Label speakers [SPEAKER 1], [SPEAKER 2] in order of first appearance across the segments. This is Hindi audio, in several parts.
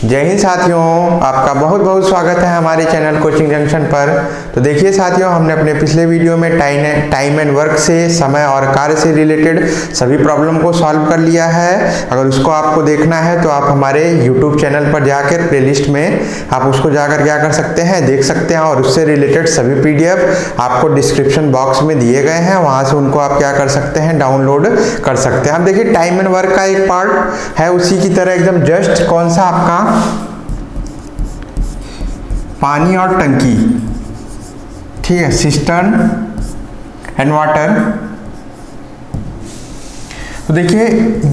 [SPEAKER 1] जय हिंद साथियों, आपका बहुत बहुत स्वागत है हमारे चैनल कोचिंग जंक्शन पर। तो देखिए साथियों, हमने अपने पिछले वीडियो में टाइम एंड वर्क से, समय और कार्य से रिलेटेड सभी प्रॉब्लम को सॉल्व कर लिया है। अगर उसको आपको देखना है तो आप हमारे यूट्यूब चैनल पर जाकर प्लेलिस्ट में आप उसको जाकर क्या कर सकते हैं, देख सकते हैं। और उससे रिलेटेड सभी PDF आपको डिस्क्रिप्शन बॉक्स में दिए गए हैं, वहाँ से उनको आप क्या कर सकते हैं, डाउनलोड कर सकते हैं। अब देखिए टाइम एंड वर्क का एक पार्ट है उसी की तरह एकदम जस्ट कौन सा आपका पानी और टंकी, ठीक है, सिस्टर्न एंड वाटर। तो देखिए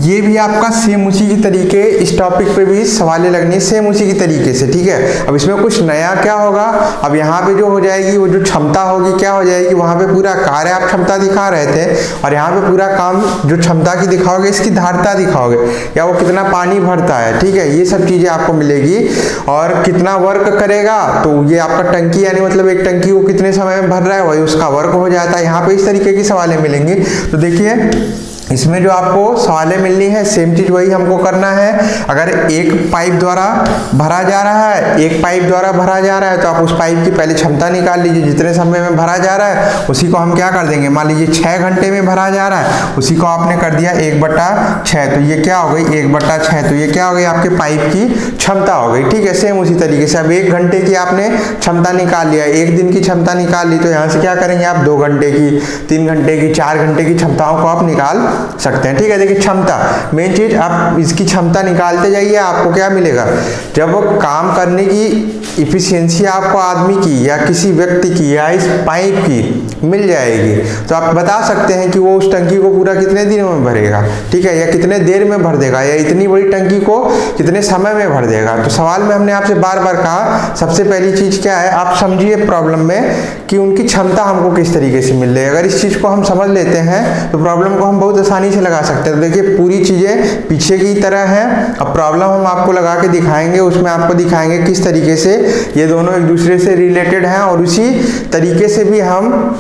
[SPEAKER 1] ये भी आपका सेम उसी की तरीके, इस टॉपिक पे भी सवालें लगनी सेम उसी की तरीके से, ठीक है। अब इसमें कुछ नया क्या होगा, अब यहाँ पे जो हो जाएगी वो जो क्षमता होगी क्या हो जाएगी, वहाँ पे पूरा कार्य आप क्षमता दिखा रहे थे और यहाँ पे पूरा काम जो क्षमता की दिखाओगे इसकी धारिता दिखाओगे, या वो कितना पानी भरता है, ठीक है, ये सब चीज़ें आपको मिलेगी। और कितना वर्क करेगा, तो ये आपका टंकी यानी मतलब एक टंकी को कितने समय में भर रहा है वही उसका वर्क हो जाता है। यहाँ पे इस तरीके की सवालें मिलेंगी। तो देखिए इसमें जो आपको सवालें मिलनी है सेम चीज वही हमको करना है। अगर एक पाइप द्वारा भरा जा रहा है, एक पाइप द्वारा भरा जा रहा है, तो आप उस पाइप की पहले क्षमता निकाल लीजिए, जितने समय में भरा जा रहा है उसी को हम क्या कर देंगे, मान लीजिए 6 घंटे में भरा जा रहा है, उसी को आपने कर दिया 1/6, तो ये क्या हो गई 1/6, तो ये क्या हो गई आपके पाइप की क्षमता हो गई, ठीक है। सेम उसी तरीके से अब 1 घंटे की आपने क्षमता निकाल लिया, 1 दिन की क्षमता निकाल ली, तो यहाँ से क्या करेंगे आप 2 घंटे की, 3 घंटे की, 4 घंटे की क्षमताओं को आप निकाल सकते हैं, ठीक है। देखिए क्षमता मेन चीज, आप इसकी क्षमता निकालते जाइए, आपको क्या मिलेगा, जब काम करने की इफिशियंसी आपको आदमी की या किसी व्यक्ति की या इस पाइप की मिल जाएगी, तो आप बता सकते हैं कि वो उस टंकी को पूरा कितने दिनों में भरेगा, ठीक है, या कितने देर में भर देगा, या इतनी बड़ी टंकी को कितने समय में भर देगा। तो सवाल में हमने आपसे बार बार कहा, सबसे पहली चीज क्या है, आप समझिए प्रॉब्लम में कि उनकी क्षमता हमको किस तरीके से मिल रही है। अगर इस चीज को हम समझ लेते हैं तो प्रॉब्लम को हम बहुत आसानी से लगा सकते हैं। तो देखिए पूरी चीजें पीछे की तरह हैं, अब प्रॉब्लम हम आपको लगा के दिखाएंगे, उसमें आपको दिखाएंगे किस तरीके से ये दोनों एक दूसरे से रिलेटेड हैं, और उसी तरीके से भी हम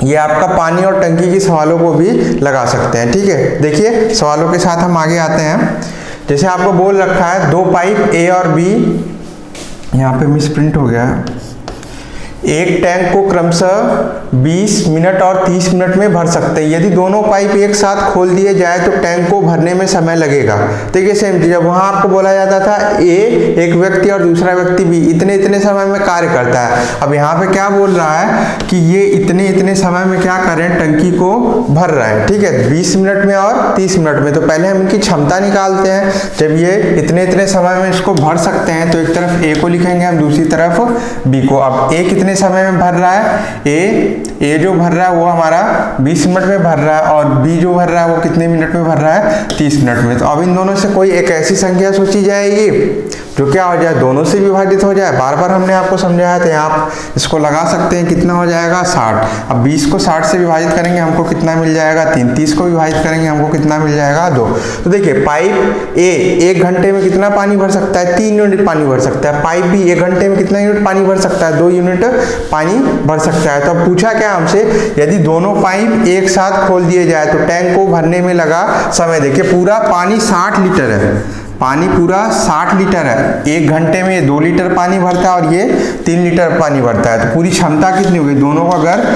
[SPEAKER 1] ये आपका पानी और टंकी के सवालों को भी लगा सकते हैं, ठीक है। देखिए सवालों के साथ हम आगे आते हैं। जैसे आपको बोल रखा है 2 पाइप A और B, यहाँ पे मिस प्रिंट हो गया है, एक टैंक को क्रमशः 20 मिनट और 30 मिनट में भर सकते हैं। यदि दोनों पाइप एक साथ खोल दिए जाए तो टैंक को भरने में समय लगेगा। देखिए सेम चीज, वहां आपको बोला जाता था A एक व्यक्ति और दूसरा व्यक्ति B इतने समय में कार्य करता है। अब यहाँ पे क्या बोल रहा है कि ये इतने समय में क्या कर रहे हैं, टंकी को भर रहे हैं, ठीक है, 20 मिनट में और 30 मिनट में। तो पहले हम इनकी क्षमता निकालते हैं। जब ये इतने समय में इसको भर सकते हैं तो एक तरफ A को लिखेंगे हम, दूसरी तरफ B को। अब A कितने समय में भर रहा है, A जो भर रहा है वो हमारा 20 मिनट में भर रहा है, और B जो भर रहा है वो कितने मिनट में भर रहा है, 30 मिनट में। तो अब इन दोनों से कोई एक ऐसी संख्या सोची जाएगी जो क्या हो जाए, दोनों से विभाजित हो जाए। बार बार हमने आपको समझाया था, आप इसको लगा सकते हैं, कितना हो जाएगा 60। अब 20 को 60 से विभाजित करेंगे हमको कितना मिल जाएगा 3, 30 को विभाजित करेंगे हमको कितना मिल जाएगा 2। तो देखिए पाइप A 1 घंटे में कितना पानी भर सकता है, 3 यूनिट पानी भर सकता है। पाइप B 1 घंटे में कितना यूनिट पानी भर सकता है, 2 यूनिट पानी भर सकता है। तो अब पूछा क्या हमसे, यदि दोनों पाइप एक साथ खोल दिए जाए तो टैंक को भरने में लगा समय। देखिए पूरा पानी 60 लीटर है, पानी पूरा 60 लीटर है, 1 घंटे में 2 लीटर पानी भरता है और ये 3 लीटर पानी भरता है। तो पूरी क्षमता कितनी होगी, दोनों को अगर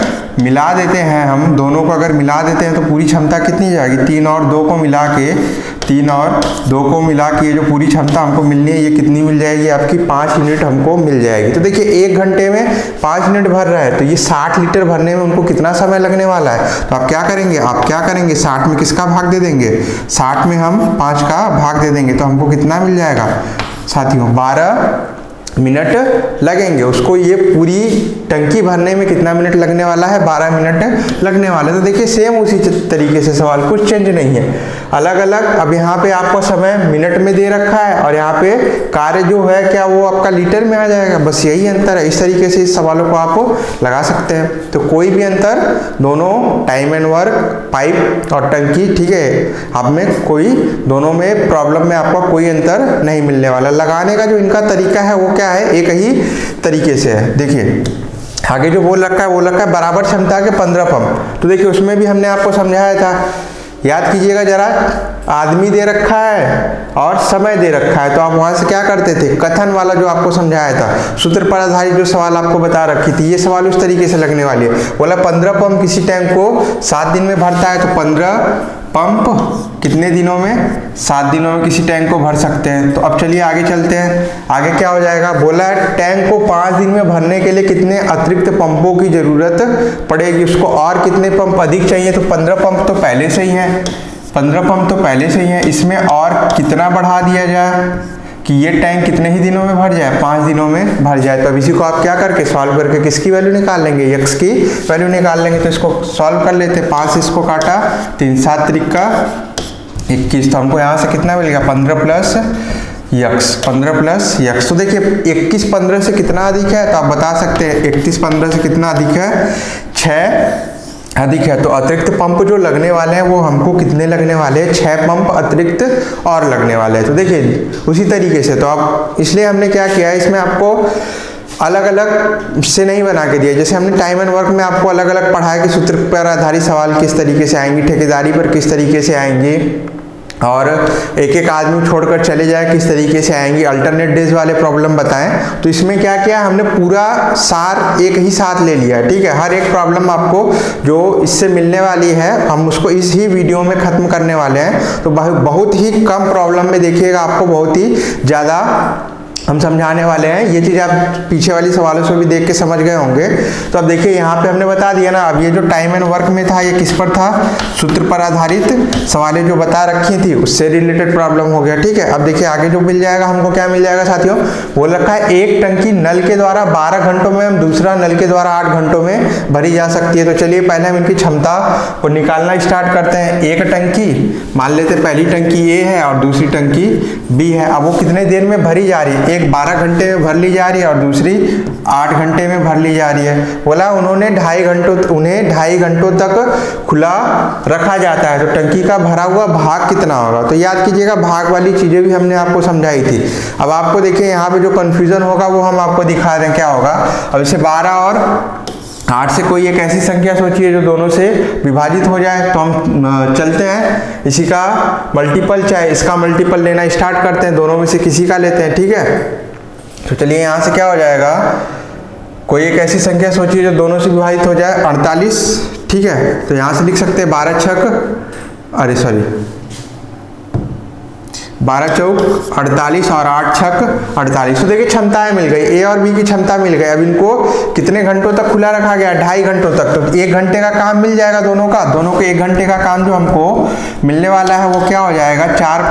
[SPEAKER 1] मिला देते हैं हम, दोनों को अगर मिला देते हैं तो पूरी क्षमता कितनी जाएगी, 3 और 2 को मिला के, 3 और 2 को मिला के ये जो पूरी क्षमता हमको मिलनी है ये कितनी मिल जाएगी आपकी, 5 यूनिट हमको मिल जाएगी। तो देखिए 1 घंटे में 5 यूनिट भर रहा है, तो ये 60 लीटर भरने में उनको कितना समय लगने वाला है। तो आप क्या करेंगे 60 में किसका भाग दे देंगे, 60 में हम 5 का भाग दे देंगे, तो हमको कितना मिल जाएगा साथियों, 12 मिनट लगेंगे उसको। ये पूरी टंकी भरने में कितना मिनट लगने वाला है, 12 मिनट लगने वाला है। तो देखिए सेम उसी तरीके से सवाल, कुछ चेंज नहीं है, अलग अलग। अब यहाँ पे आपको समय मिनट में दे रखा है और यहाँ पे कार्य जो है क्या वो आपका लीटर में आ जाएगा, बस यही अंतर है। इस तरीके से इस सवालों को आप लगा सकते हैं। तो कोई भी अंतर, दोनों टाइम एंड वर्क, पाइप और टंकी, ठीक है, आप में कोई दोनों में प्रॉब्लम में आपका कोई अंतर नहीं मिलने वाला। लगाने का जो इनका तरीका है वो क्या है, एक ही तरीके से है। देखिए आगे जो बोल रखा है बराबर क्षमता के 15 पंप। तो देखिए उसमें भी हमने आपको समझाया था याद कीजिएगा जरा, आदमी दे रखा है और समय दे रखा है, तो आप वहां से क्या करते थे, कथन वाला जो आपको समझाया था, सूत्र पर आधारित जो सवाल आपको बता रखी थी, ये सवाल उस तरीके से लगने वाली है। बोला 15 पंप किसी टैंक को 7 दिन में भरता है, तो 15 पंप कितने दिनों में, 7 दिनों में किसी टैंक को भर सकते हैं। तो अब चलिए आगे चलते हैं, आगे क्या हो जाएगा। बोला है टैंक को 5 दिन में भरने के लिए कितने अतिरिक्त पंपों की जरूरत पड़ेगी, उसको और कितने पंप अधिक चाहिए, तो 15 पंप तो पहले से ही है, 15 पंप तो पहले से ही है, इसमें और कितना बढ़ा दिया जाए कि ये टैंक कितने ही दिनों में भर जाए, 5 दिनों में भर जाए। तो अब इसी को आप क्या करके सॉल्व करके किसकी वैल्यू निकाल लेंगे, x की वैल्यू निकाल लेंगे। तो इसको सॉल्व कर लेते, 5 इसको काटा, 3 7 त्रिका 21, तो हमको यहाँ से कितना मिलेगा, 15 प्लस यक्स। तो देखिए 21 15 से कितना अधिक है, तो आप बता सकते हैं 31 15 से कितना अधिक है, 6 अधिक है। तो अतिरिक्त पंप जो लगने वाले हैं वो हमको कितने लगने वाले हैं, 6 पंप अतिरिक्त और लगने वाले हैं। तो देखिए उसी तरीके से, तो आप इसलिए हमने क्या किया है, इसमें आपको अलग अलग से नहीं बना के दिया। जैसे हमने टाइम एंड वर्क में आपको अलग अलग पढ़ाया कि सूत्र पर आधारित सवाल किस तरीके से आएंगे, ठेकेदारी पर किस तरीके से आएंगे, और एक एक आदमी छोड़कर चले जाए किस तरीके से आएंगी, अल्टरनेट डेज वाले प्रॉब्लम बताएं। तो इसमें क्या किया, हमने पूरा सार एक ही साथ ले लिया है, ठीक है। हर एक प्रॉब्लम आपको जो इससे मिलने वाली है हम उसको इस ही वीडियो में खत्म करने वाले हैं। तो बहुत ही कम प्रॉब्लम में देखिएगा, आपको बहुत ही ज़्यादा हम समझाने वाले हैं। ये चीज़ आप पीछे वाली सवालों से भी देख के समझ गए होंगे। तो अब देखिए यहाँ पे हमने बता दिया ना, अब ये जो टाइम एंड वर्क में था ये किस पर था, सूत्र पर आधारित सवालें जो बता रखी थी उससे रिलेटेड प्रॉब्लम हो गया, ठीक है। अब देखिए आगे जो मिल जाएगा हमको, क्या मिल जाएगा साथियों, बोल रखा है एक टंकी नल के द्वारा 12 घंटों में एवं दूसरा नल के द्वारा 8 घंटों में भरी जा सकती है। तो चलिए पहले हम इनकी क्षमता को निकालना स्टार्ट करते हैं। एक टंकी मान लेते, पहली टंकी ए है और दूसरी टंकी बी है। अब वो कितने देर में भरी जा रही है, एक 12 घंटे में भर ली जा रही है और दूसरी 8 घंटे में भर ली जा रही है। बोला उन्हें 2.5 घंटों तक खुला रखा जाता है, तो टंकी का भरा हुआ भाग कितना होगा। तो याद कीजिएगा भाग वाली चीजें भी हमने आपको समझाई थी। अब आपको देखिए यहाँ पे जो कंफ्यूजन होगा वो हम आपको दिखा रहे हैं क्या होगा। अब इसे 12 और 8 से कोई एक ऐसी संख्या सोचिए जो दोनों से विभाजित हो जाए। तो हम चलते हैं इसी का मल्टीपल, चाहे इसका मल्टीपल लेना स्टार्ट करते हैं, दोनों में से किसी का लेते हैं, ठीक है। तो चलिए यहाँ से क्या हो जाएगा, कोई एक ऐसी संख्या सोचिए जो दोनों से विभाजित हो जाए, 48, ठीक है। तो यहाँ से लिख सकते हैं 12 चौक 48 और 8 छक 48। तो देखिए क्षमताएं मिल गई, ए और बी की क्षमता मिल गई। अब इनको कितने घंटों तक खुला रखा गया, 2.5 घंटों तक। तो 1 घंटे का काम मिल जाएगा दोनों को 1 घंटे का काम जो हमको मिलने वाला है वो क्या हो जाएगा, 4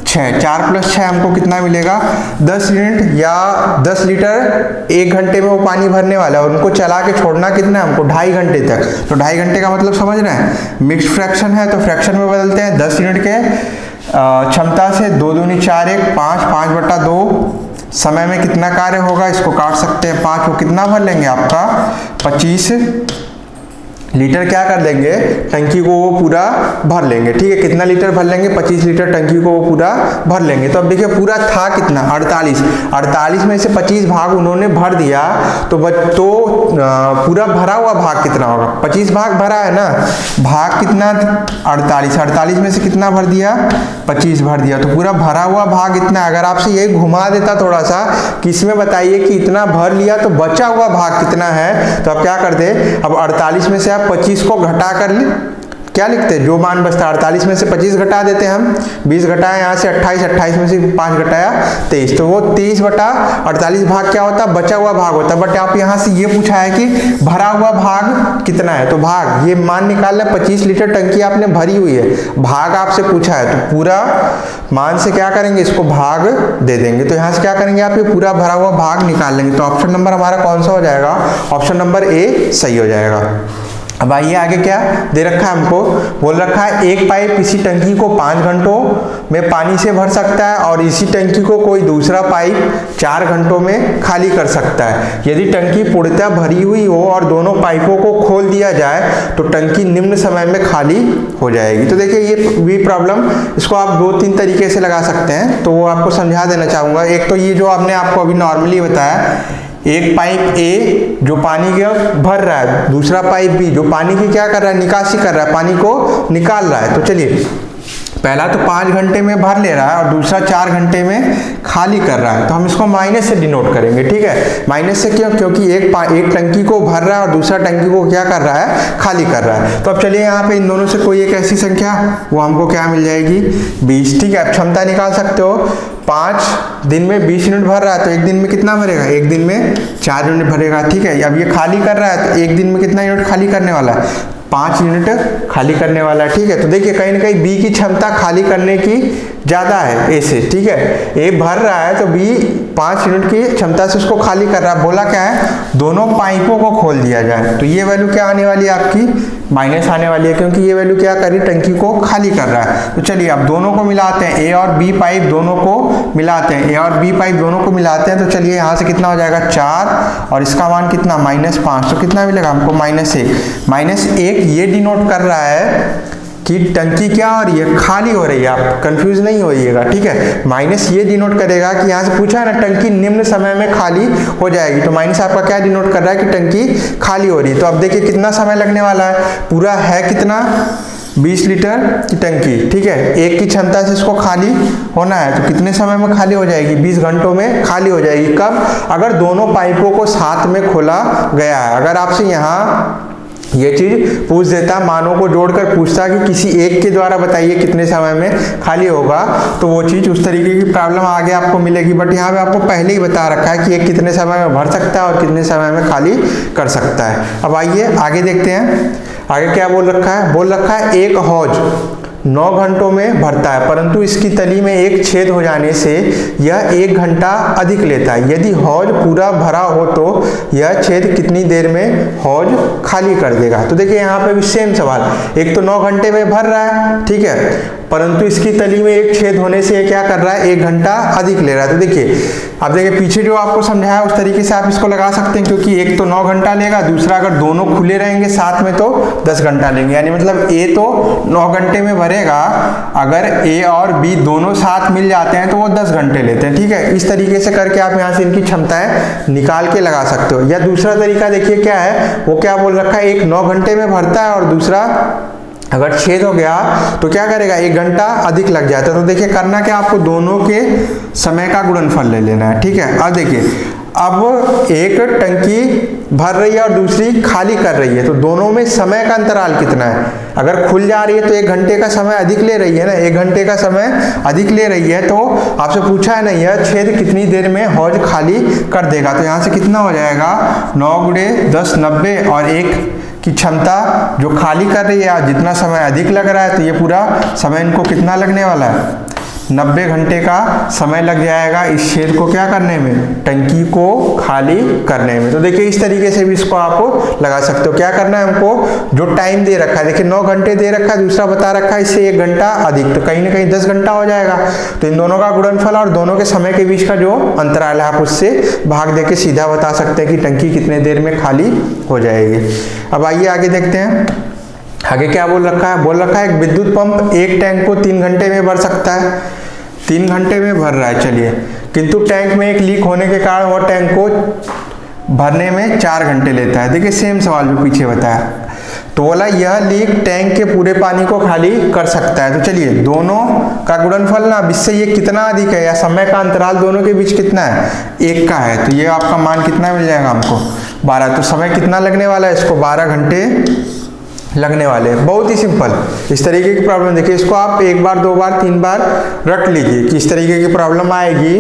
[SPEAKER 1] + 6 हमको कितना मिलेगा, 10 यूनिट या 10 लीटर 1 घंटे में वो पानी भरने वाला है। उनको चला के छोड़ना कितना है हमको, 2.5 घंटे तक। तो 2.5 घंटे का मतलब समझ रहे हैं, मिक्स्ड फ्रैक्शन है तो फ्रैक्शन में बदलते हैं। 10 यूनिट के क्षमता से 2 दूनी 4 1 5/2 समय में कितना कार्य होगा, इसको काट सकते हैं 5 को कितना भर लेंगे आपका 25 लीटर क्या कर देंगे, टंकी को वो पूरा भर लेंगे, ठीक है। कितना लीटर भर लेंगे, 25 लीटर टंकी को वो पूरा भर लेंगे। तो अब देखिए पूरा था कितना, 48 में से 25 भाग उन्होंने भर दिया, तो पूरा भरा हुआ भाग कितना होगा, 25 भाग भरा है ना, भाग कितना 48 में से कितना भर दिया, 25 भर दिया। तो पूरा भरा हुआ भाग इतना। अगर आपसे ये घुमा देता थोड़ा सा कि इसमें बताइए कि इतना भर लिया तो बचा हुआ भाग कितना है, तो आप क्या करते, अब 48 में से आप 25 को घटा कर क्या लिखते हैं, जो मान बचता 48 में से 25 घटा देते हैं हम, 20 घटाया यहाँ से 28 में से 5 घटाया 23, तो वो 23/48 भाग क्या होता, बचा हुआ भाग होता। बट आप यहाँ से ये पूछा है कि भरा हुआ भाग कितना है, तो भाग ये मान निकालना, 25 लीटर टंकी आपने भरी हुई है, भाग आपसे पूछा है, तो पूरा मान से क्या करेंगे, इसको भाग दे देंगे। तो यहाँ से क्या करेंगे आप, ये पूरा भरा हुआ भाग निकाल लेंगे। तो ऑप्शन नंबर हमारा कौन सा हो जाएगा, ऑप्शन नंबर ए सही हो जाएगा। अब आइए आगे क्या दे रखा है हमको, बोल रखा है एक पाइप इसी टंकी को 5 घंटों में पानी से भर सकता है और इसी टंकी को कोई दूसरा पाइप 4 घंटों में खाली कर सकता है। यदि टंकी पूर्णतः भरी हुई हो और दोनों पाइपों को खोल दिया जाए तो टंकी निम्न समय में खाली हो जाएगी। तो देखिए ये भी प्रॉब्लम, इसको आप 2-3 तरीके से लगा सकते हैं, तो वो आपको समझा देना चाहूँगा। एक तो ये जो आपने आपको अभी नॉर्मली बताया, एक पाइप ए जो पानी का भर रहा है, दूसरा पाइप बी जो पानी की क्या कर रहा है, निकासी कर रहा है, पानी को निकाल रहा है। तो चलिए पहला तो 5 घंटे में भर ले रहा है और दूसरा 4 घंटे में खाली कर रहा है, तो हम इसको माइनस से डिनोट करेंगे, ठीक है। माइनस से क्यों? क्योंकि एक टंकी को भर रहा है और दूसरा टंकी को क्या कर रहा है, खाली कर रहा है। तो अब चलिए यहाँ पे इन दोनों से कोई एक ऐसी संख्या, वो हमको क्या मिल जाएगी, 20, ठीक है। अब क्षमता निकाल सकते हो, 5 दिन में 20 यूनिट भर रहा है तो एक दिन में कितना भरेगा, एक दिन में 4 यूनिट भरेगा, ठीक है। अब ये खाली कर रहा है तो एक दिन में कितना यूनिट खाली करने वाला है, 5 यूनिट खाली करने वाला है, ठीक है। तो देखिए कहीं ना कहीं बी की क्षमता खाली करने की ज़्यादा है ए से, ठीक है। ए भर रहा है तो बी 5 यूनिट की क्षमता से उसको खाली कर रहा है। बोला क्या है, दोनों पाइपों को खोल दिया जाए, तो ये वैल्यू क्या आने वाली है आपकी, माइनस आने वाली है, क्योंकि ये वैल्यू क्या कर रही है, टंकी को खाली कर रहा है। तो चलिए अब दोनों को मिलाते हैं, ए और बी पाइप दोनों को मिलाते हैं, ए और बी पाइप दोनों को मिलाते हैं। तो चलिए यहाँ से कितना हो जाएगा, 4 और इसका मान कितना, -5, तो कितना मिलेगा हमको, -1 ये डिनोट कर रहा है कि टंकी क्या हो रही है, खाली हो रही है। आप कंफ्यूज नहीं होइएगा, ठीक है। माइनस ये डिनोट करेगा कि यहाँ से पूछा है ना, टंकी निम्न समय में खाली हो जाएगी, तो माइनस आपका क्या डिनोट कर रहा है कि टंकी खाली हो रही है। तो अब देखिए कितना समय लगने वाला है, पूरा है कितना, 20 लीटर की टंकी, ठीक है। एक की क्षमता से इसको खाली होना है, तो कितने समय में खाली हो जाएगी, 20 घंटों में खाली हो जाएगी। कब, अगर दोनों पाइपों को साथ में खोला गया है। अगर आपसे यहाँ ये चीज पूछ देता, मानों को जोड़कर पूछता कि किसी एक के द्वारा बताइए कितने समय में खाली होगा, तो वो चीज उस तरीके की प्रॉब्लम आगे आपको मिलेगी। बट यहाँ पे आपको पहले ही बता रखा है कि एक कितने समय में भर सकता है और कितने समय में खाली कर सकता है। अब आइए आगे देखते हैं, आगे क्या बोल रखा है, एक हौज 9 घंटों में भरता है, परंतु इसकी तली में एक छेद हो जाने से यह 1 घंटा अधिक लेता है। यदि हौज पूरा भरा हो तो यह छेद कितनी देर में हौज खाली कर देगा। तो देखिए यहाँ पे भी सेम सवाल, एक तो 9 घंटे में भर रहा है, ठीक है, परंतु इसकी तली में एक छेद होने से ये क्या कर रहा है, 1 घंटा अधिक ले रहा है। तो देखिए अब देखिए पीछे जो आपको समझाया उस तरीके से आप इसको लगा सकते हैं, क्योंकि एक तो 9 घंटा लेगा, दूसरा अगर दोनों खुले रहेंगे साथ में तो 10 घंटा लेंगे। यानी मतलब ए तो 9 घंटे में भरेगा, अगर ए और बी दोनों साथ मिल जाते हैं तो वो 10 घंटे लेते हैं, ठीक है। इस तरीके से करके आप यहाँ से इनकी क्षमताएं निकाल के लगा सकते हो। या दूसरा तरीका देखिए क्या है, वो क्या बोल रखा है, एक 9 घंटे में भरता है और दूसरा अगर छेद हो गया तो क्या करेगा, 1 घंटा अधिक लग जाता है। तो देखिए करना क्या, आपको दोनों के समय का गुणनफल ले लेना है, ठीक है। अब देखिए अब एक टंकी भर रही है और दूसरी खाली कर रही है, तो दोनों में समय का अंतराल कितना है। अगर खुल जा रही है तो 1 घंटे का समय अधिक ले रही है ना, 1 घंटे का समय अधिक ले रही है, तो आपसे पूछा है ना यह छेद कितनी देर में हौज खाली कर देगा। तो यहाँ से कितना हो जाएगा, 9 × 10 90 और 1 की क्षमता जो खाली कर रही है, जितना समय अधिक लग रहा है तो ये पूरा समय इनको कितना लगने वाला है, 90 घंटे का समय लग जाएगा इस छेद को क्या करने में, टंकी को खाली करने में। तो देखिए इस तरीके से भी इसको आप लगा सकते हो। क्या करना है हमको, जो टाइम दे रखा है, देखिए 9 घंटे दे रखा है, दूसरा बता रखा है इससे 1 घंटा अधिक, तो कहीं ना कहीं 10 घंटा हो जाएगा। तो इन दोनों का गुणनफल और दोनों के समय के बीच का जो अंतराल है आप उससे भाग दे के सीधा बता सकते हैं कि टंकी कितने देर में खाली हो जाएगी। अब आइए आगे देखते हैं, आगे क्या बोल रखा है, एक विद्युत पंप एक टैंक को 3 घंटे में भर सकता है, 3 घंटे में भर रहा है, चलिए, किंतु टैंक में एक लीक होने के कारण वो टैंक को भरने में 4 घंटे लेता है। देखिए सेम सवाल जो पीछे बताया, तो बोला यह लीक टैंक के पूरे पानी को खाली कर सकता है। तो चलिए दोनों का गुणनफल ना, इससे ये कितना अधिक है, या समय का अंतराल दोनों के बीच कितना है, 1 का है, तो ये आपका मान कितना मिल जाएगा हमको, 12। तो समय कितना लगने वाला है, इसको 12 घंटे लगने वाले हैं। बहुत ही सिंपल इस तरीके की प्रॉब्लम देखिए, इसको आप 1 बार 2 बार 3 बार रट लीजिए कि इस तरीके की प्रॉब्लम आएगी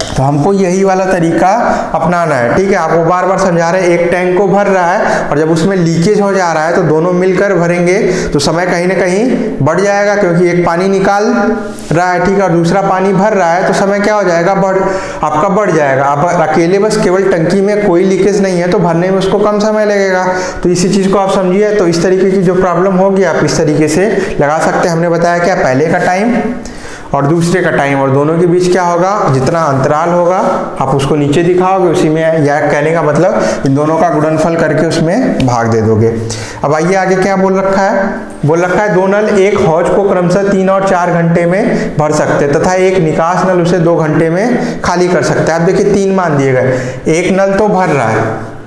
[SPEAKER 1] तो हमको यही वाला तरीका अपनाना है, ठीक है। आपको बार बार समझा रहे हैं, एक टैंक को भर रहा है और जब उसमें लीकेज हो जा रहा है तो दोनों मिलकर भरेंगे तो समय कहीं ना कहीं बढ़ जाएगा, क्योंकि एक पानी निकाल रहा है, ठीक है, और दूसरा पानी भर रहा है, तो समय क्या हो जाएगा, आपका बढ़ जाएगा। आप अकेले बस केवल टंकी में कोई लीकेज नहीं है तो भरने में उसको कम समय लगेगा। तो इसी चीज़ को आप समझिए। तो इस तरीके की जो प्रॉब्लम होगी आप इस तरीके से लगा सकते हैं। हमने बताया क्या, पहले का टाइम और दूसरे का टाइम, और दोनों के बीच क्या होगा, जितना अंतराल होगा आप उसको नीचे दिखाओगे, उसी में या कहने का मतलब इन दोनों का गुणनफल करके उसमें भाग दे दोगे। अब आइए आगे क्या बोल रखा है, बोल रखा है 2 नल एक हौज को क्रमशः 3 और 4 घंटे में भर सकते हैं तथा एक निकास नल उसे 2 घंटे में खाली कर सकता है। अब देखिए 3 मान दिए गए, एक नल तो भर रहा है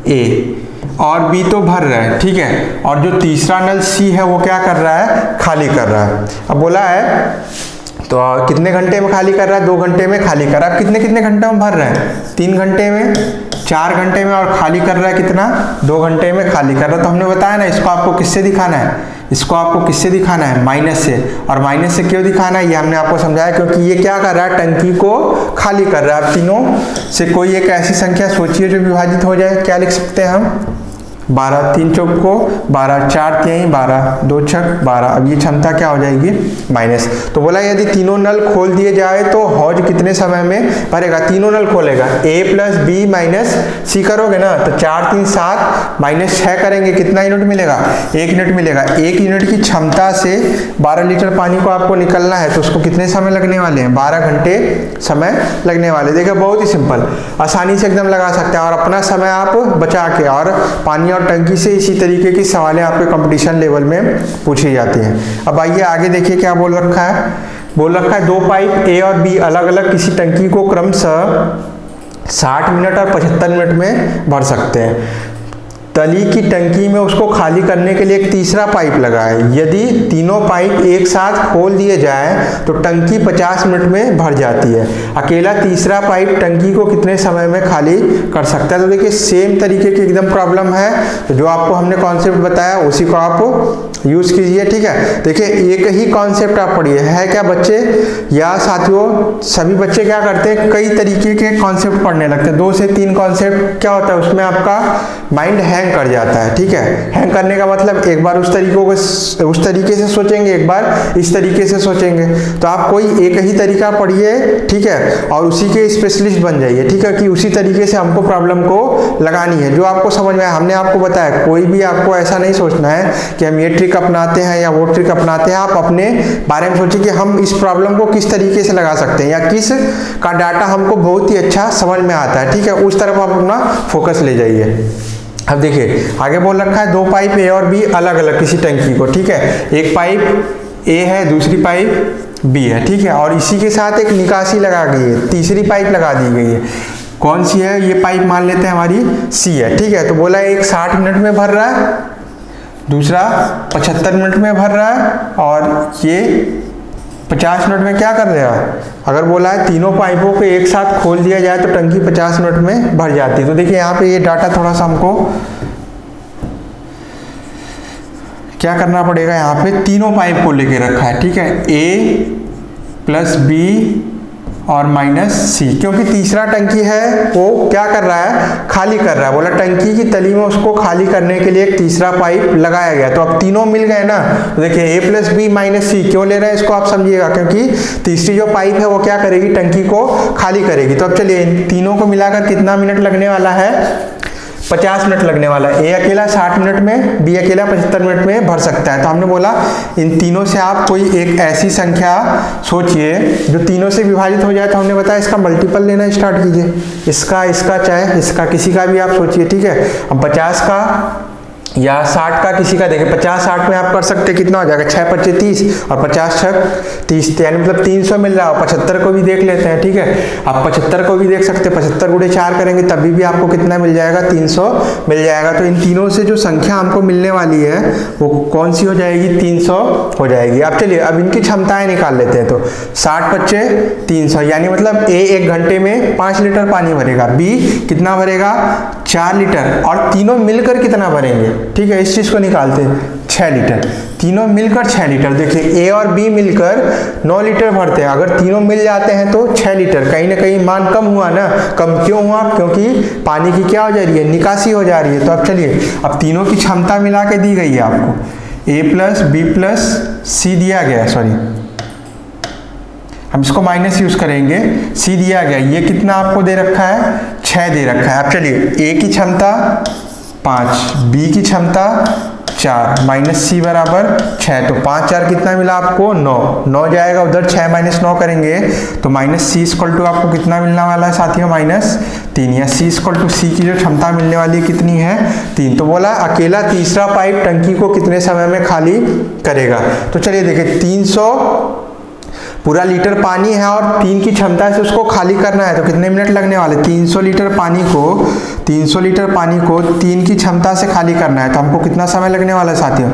[SPEAKER 1] ए और बी तो भर रहा है, ठीक है, और जो तीसरा नल सी है वो क्या कर रहा है, खाली कर रहा है। अब बोला है तो कितने घंटे में खाली कर रहा है, 2 घंटे में खाली कर रहा है। कितने कितने घंटे में भर रहा है, 3 घंटे में, 4 घंटे में, और खाली कर रहा है कितना, 2 घंटे में खाली कर रहा है। तो हमने बताया ना इसको आपको किससे दिखाना है, इसको आपको किससे दिखाना है, माइनस से। और माइनस से क्यों दिखाना है ये हमने आपको समझाया, क्योंकि ये क्या कर रहा है, टंकी को खाली कर रहा है। अब तीनों से कोई एक ऐसी संख्या सोचिए जो विभाजित हो जाए, क्या लिख सकते हैं हम, 12 3 चौक को 12, 4 3 12, 2 छक 12। अब ये क्षमता क्या हो जाएगी, माइनस। तो बोला यदि तीनों नल खोल दिए जाए तो हौज कितने समय में भरेगा, तीनों नल खोलेगा, a प्लस बी माइनस सी करोगे ना तो 4 3 7 माइनस 6 करेंगे, कितना यूनिट मिलेगा, 1 यूनिट मिलेगा। 1 यूनिट की क्षमता से 12 लीटर पानी को आपको निकलना है तो उसको कितने समय लगने वाले हैं, 12 घंटे समय लगने वाले। देखिए बहुत ही सिंपल, आसानी से एकदम लगा सकते हैं और अपना समय आप बचा के, और पानी और टंकी से इसी तरीके की सवालें आपके कंपटीशन लेवल में पूछी जाती हैं। अब आइए आगे देखिए क्या बोल रखा है, बोल रखा है 2 पाइप ए और बी अलग अलग किसी टंकी को क्रमशः 60 मिनट और 75 मिनट में भर सकते हैं। तली की टंकी में उसको खाली करने के लिए एक तीसरा पाइप लगा है। यदि तीनों पाइप एक साथ खोल दिए जाए तो टंकी 50 मिनट में भर जाती है। अकेला तीसरा पाइप टंकी को कितने समय में खाली कर सकता है। तो देखिए सेम तरीके की एकदम प्रॉब्लम है, तो जो आपको हमने कॉन्सेप्ट बताया उसी को आप यूज कीजिए, ठीक है। देखिए एक ही कॉन्सेप्ट आप पढ़िए, है क्या बच्चे या साथियों, सभी बच्चे क्या करते हैं, कई तरीके के कॉन्सेप्ट पढ़ने लगते हैं। 2 से 3 कॉन्सेप्ट क्या होता है उसमें आपका माइंड हैंग कर जाता है, ठीक है। हैंग करने का मतलब एक बार उस तरीके से सोचेंगे, एक बार इस तरीके से सोचेंगे। तो आप कोई एक ही तरीका पढ़िए, ठीक है, और उसी के स्पेशलिस्ट बन जाइए, ठीक है, कि उसी तरीके से हमको प्रॉब्लम को लगानी है जो आपको समझ में आए। हमने आपको बताया कोई भी आपको ऐसा नहीं सोचना है कि हम ये ट्रिक अपनाते हैं या वो ट्रिक अपनाते हैं। आप अपने बारे में सोचिए कि हम इस प्रॉब्लम को किस तरीके से लगा सकते हैं या किस का डाटा हमको बहुत ही अच्छा समझ में आता है, ठीक है, उस तरफ आप अपना फोकस ले जाइए। अब देखिए आगे बोल रखा है 2 पाइप ए और बी अलग अलग किसी टंकी को, ठीक है, एक पाइप ए है दूसरी पाइप बी है, ठीक है, और इसी के साथ एक निकासी लगा गई है, तीसरी पाइप लगा दी गई है। कौन सी है, ये पाइप मान लेते हैं हमारी सी है, ठीक है। तो बोला एक 60 मिनट में भर रहा है, दूसरा 75 मिनट में भर रहा है, और ये 50 मिनट में क्या कर रहा है। अगर बोला है तीनों पाइपों को एक साथ खोल दिया जाए तो टंकी 50 मिनट में भर जाती है। तो देखिए यहाँ पे ये डाटा थोड़ा सा हमको क्या करना पड़ेगा, यहाँ पे तीनों पाइप को लेके रखा है, ठीक है, ए प्लस बी और माइनस सी, क्योंकि तीसरा टंकी है वो क्या कर रहा है, खाली कर रहा है। बोला टंकी की तली में उसको खाली करने के लिए एक तीसरा पाइप लगाया गया। तो अब तीनों मिल गए ना, तो देखिए ए प्लस बी माइनस सी क्यों ले रहे हैं इसको आप समझिएगा, क्योंकि तीसरी जो पाइप है वो क्या करेगी, टंकी को खाली करेगी। तो अब चलिए इन तीनों को मिलाकर कितना मिनट लगने वाला है, 50 मिनट लगने वाला है। ए अकेला 60 मिनट में, बी अकेला 75 मिनट में भर सकता है। तो हमने बोला इन तीनों से आप कोई एक ऐसी संख्या सोचिए जो तीनों से विभाजित हो जाए। तो हमने बताया इसका मल्टीपल लेना स्टार्ट कीजिए, इसका चाहे इसका, किसी का भी आप सोचिए, ठीक है। हम 50 का या 60 का किसी का देखें, 50-60 में आप कर सकते कितना हो जाएगा, 6 25 30 और 50 6 30, यानी मतलब 300 मिल रहा है। 75 को भी देख लेते हैं, ठीक है, आप 75 को भी देख सकते हैं। 75 गुणे 4 करेंगे तभी भी आपको कितना मिल जाएगा, 300 मिल जाएगा। तो इन तीनों से जो संख्या हमको मिलने वाली है वो कौन सी हो जाएगी, 300 हो जाएगी। अब चलिए अब इनकी क्षमताएं निकाल लेते हैं। तो 60 बच्चे 300, यानी मतलब ए 1 घंटे में 5 लीटर पानी भरेगा, बी कितना भरेगा 4 लीटर, और तीनों मिलकर कितना भरेंगे, ठीक है, इस चीज को निकालते हैं 6 लीटर, तीनों मिलकर 6 लीटर। देखिए ए और बी मिलकर 9 लीटर भरते हैं। अगर तीनों मिल जाते हैं तो 6 लीटर, कहीं ना कहीं मान कम हुआ ना, कम क्यों हुआ, क्योंकि पानी की क्या हो जा रही है, निकासी हो जा रही है। तो अब चलिए अब तीनों की क्षमता मिला के दी गई है आपको, ए प्लस बी प्लस सी दिया गया, सॉरी हम इसको माइनस यूज करेंगे, सी दिया गया, ये कितना आपको दे रखा है, 6 दे रखा है। अब चलिए ए की क्षमता 5, बी की क्षमता 4 माइनस सी बराबर 6, तो 5 4 कितना मिला आपको 9, 9 जाएगा उधर, 6 माइनस 9 करेंगे तो माइनस सी इक्वल टू आपको कितना मिलने वाला है साथियों, -3, या सी इक्वल टू सी की जो क्षमता मिलने वाली है कितनी है 3। तो बोला अकेला तीसरा पाइप टंकी को कितने समय में खाली करेगा। तो चलिए देखिए 300 पूरा लीटर पानी है और 3 की क्षमता से उसको खाली करना है, तो कितने मिनट लगने वाले, 300 लीटर पानी को 3 की क्षमता से खाली करना है, तो हमको कितना समय लगने वाला है साथियों,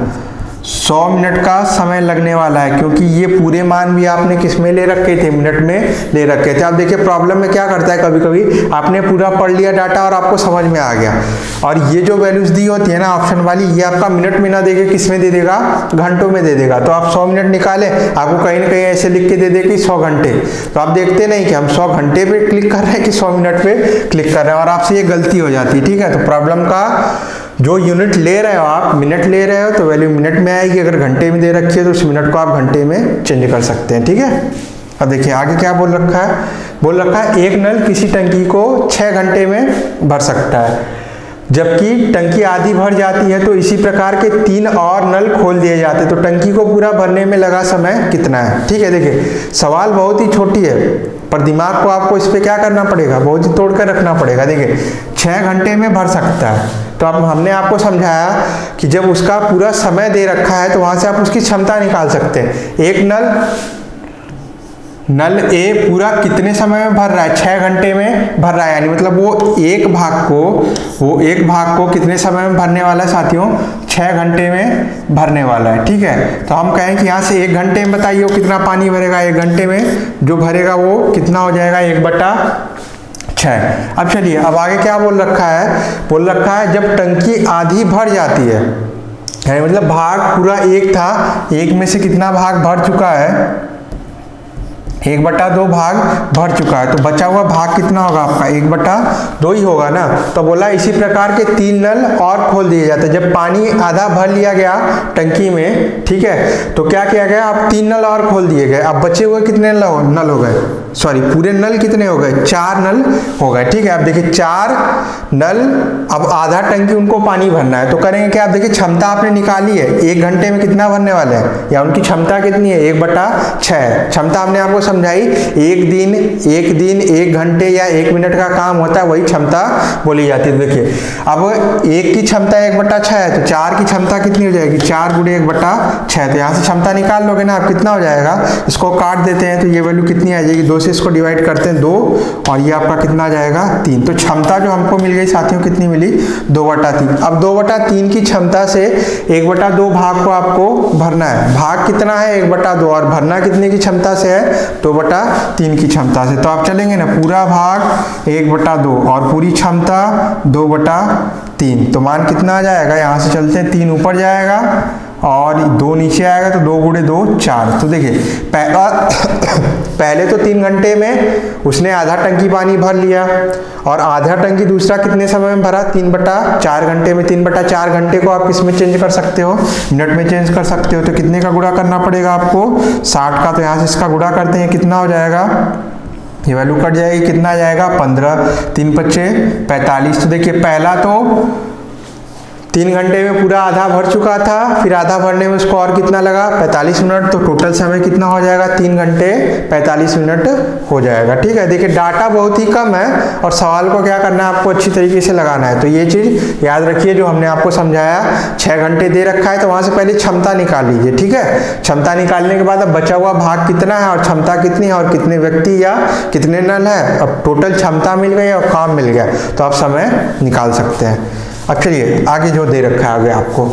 [SPEAKER 1] 100 मिनट का समय लगने वाला है, क्योंकि ये पूरे मान भी आपने किस में ले रखे थे, मिनट में ले रखे थे। अब देखिए प्रॉब्लम में क्या करता है, कभी कभी आपने पूरा पढ़ लिया डाटा और आपको समझ में आ गया, और ये जो वैल्यूज दी होती है ना ऑप्शन वाली, ये आपका मिनट में ना देके किस में दे देगा, घंटों में दे देगा। तो आप 100 मिनट निकाले, आपको कहीं ना कहीं ऐसे लिख के दे दे कि 100 घंटे, तो आप देखते नहीं कि हम 100 घंटे पे क्लिक कर रहे हैं कि 100 मिनट पे क्लिक कर रहे हैं, और आपसे ये गलती हो जाती है। ठीक है, तो प्रॉब्लम का जो यूनिट ले रहे हो आप, मिनट ले रहे हो तो वैल्यू मिनट में आएगी, अगर घंटे में दे रखी है तो उस मिनट को आप घंटे में चेंज कर सकते हैं। ठीक है, अब देखिए आगे क्या बोल रखा है, एक नल किसी टंकी को 6 घंटे में भर सकता है, जबकि टंकी आधी भर जाती है तो इसी प्रकार के 3 और नल खोल दिए जाते हैं, तो टंकी को पूरा भरने में लगा समय कितना है। ठीक है, देखिए सवाल बहुत ही छोटी है, पर दिमाग को आपको इस पे क्या करना पड़ेगा, बहुत ही तोड़ कर रखना पड़ेगा। देखिए 6 घंटे में भर सकता है, तो अब हमने आपको समझाया कि जब उसका पूरा समय दे रखा है तो वहां से आप उसकी क्षमता निकाल सकते हैं। एक नल ए पूरा कितने समय में भर रहा है, 6 घंटे में भर रहा है, यानी मतलब वो एक भाग को कितने समय में भरने वाला है साथियों, 6 घंटे में भरने वाला है। ठीक है, तो हम कहें कि यहाँ से 1 घंटे में बताइए वो कितना पानी भरेगा, 1 घंटे में जो भरेगा वो कितना हो जाएगा, 1/6। अब चलिए अब आगे क्या बोल रखा है, जब टंकी आधी भर जाती है, यानी मतलब भाग पूरा 1 था, 1 में से कितना भाग भर चुका है, 1/2 भाग भर चुका है, तो बचा हुआ भाग कितना होगा आपका, 1/2 ही होगा ना। तो बोला इसी प्रकार के 3 नल और खोल दिए जाते हैं, जब पानी आधा भर लिया गया टंकी में, ठीक है, तो क्या किया गया, अब 3 नल और खोल दिए गए, अब बचे हुए कितने नल हो गए, सॉरी पूरे नल कितने हो गए, 4 नल हो गए। ठीक है, अब देखिए 4 नल, अब आधा टंकी उनको पानी भरना है, तो करेंगे क्या, आप देखिए क्षमता आपने निकाली है, 1 घंटे में कितना भरने वाले हैं, या उनकी क्षमता कितनी है, 1/6। क्षमता हमने आपको समझाई, एक दिन 1 घंटे या 1 मिनट का काम होता है, वही क्षमता बोली जाती है। देखिए अब 1 की क्षमता 1/6 है, तो 4 की क्षमता कितनी हो जाएगी, 4 × 1/6, तो यहाँ से क्षमता निकाल लोगे ना आप, कितना हो जाएगा, इसको काट देते हैं तो ये वैल्यू कितनी आ जाएगी, 2 से इसको डिवाइड करते हैं 2, और ये आपका कितना आ जाएगा 3। तो क्षमता जो हमको मिल गई साथियों कितनी मिली, 2/3। अब 2/3 की क्षमता से 1/2 भाग को आपको भरना है, भाग कितना है 1/2, और भरना कितने की क्षमता से है, 2/3 की क्षमता से। तो आप चलेंगे ना, पूरा भाग 1/2 और पूरी क्षमता 2/3, तो मान कितना आ जाएगा, यहाँ से चलते हैं 3 ऊपर जाएगा और 2 नीचे आएगा, तो 2 × 2 4। तो देखिए पहले तो 3 घंटे में उसने आधा टंकी पानी भर लिया, और आधा टंकी दूसरा कितने समय में भरा, 3/4 घंटे में। 3/4 घंटे को आप किस में चेंज कर सकते हो, मिनट में चेंज कर सकते हो, तो कितने का गुणा करना पड़ेगा आपको, 60 का, तो यहाँ से इसका गुणा करते हैं, कितना हो जाएगा, ये वैल्यू कट जाएगी, कितना आ जाएगा 15, 3 × 5 = 45। तो देखिए पहला तो 3 घंटे में पूरा आधा भर चुका था, फिर आधा भरने में उसको और कितना लगा, 45 मिनट, तो टोटल समय कितना हो जाएगा, 3 घंटे 45 मिनट हो जाएगा। ठीक है, देखिए डाटा बहुत ही कम है और सवाल को क्या करना है, आपको अच्छी तरीके से लगाना है। तो ये चीज याद रखिए जो हमने आपको समझाया, 6 घंटे दे रखा है, तो वहां से पहले क्षमता निकाल लीजिए। ठीक है, क्षमता निकालने के बाद अब बचा हुआ भाग कितना है और क्षमता कितनी है और कितने व्यक्ति या कितने नल है, अब टोटल क्षमता मिल गई और काम मिल गया, तो आप समय निकाल सकते हैं। अब चलिए आगे जो दे रखा है आगे आपको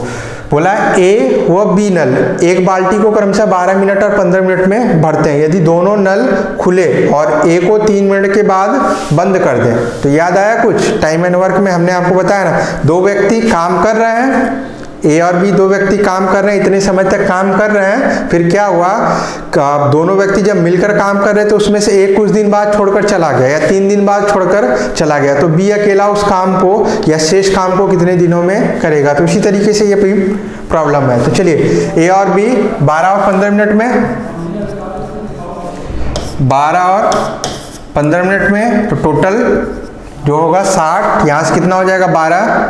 [SPEAKER 1] बोला ए व बी नल एक बाल्टी को क्रमशः 12 मिनट और 15 मिनट में भरते हैं। यदि दोनों नल खुले और ए को 3 मिनट के बाद बंद कर दें, तो याद आया कुछ टाइम एंड वर्क में हमने आपको बताया ना, 2 व्यक्ति काम कर रहे हैं, ए और बी 2 व्यक्ति काम कर रहे हैं, इतने समय तक काम कर रहे हैं, फिर क्या हुआ, दोनों व्यक्ति जब मिलकर काम कर रहे थे उसमें से एक कुछ दिन बाद छोड़कर चला गया या 3 दिन बाद छोड़कर चला गया, तो बी अकेला उस काम को या शेष काम को कितने दिनों में करेगा। तो इसी तरीके से ये प्रॉब्लम है। तो चलिए ए और बी 12 और 15 मिनट में, 12 और 15 मिनट में, तो टोटल जो होगा 60, यहाँ से कितना हो जाएगा 12,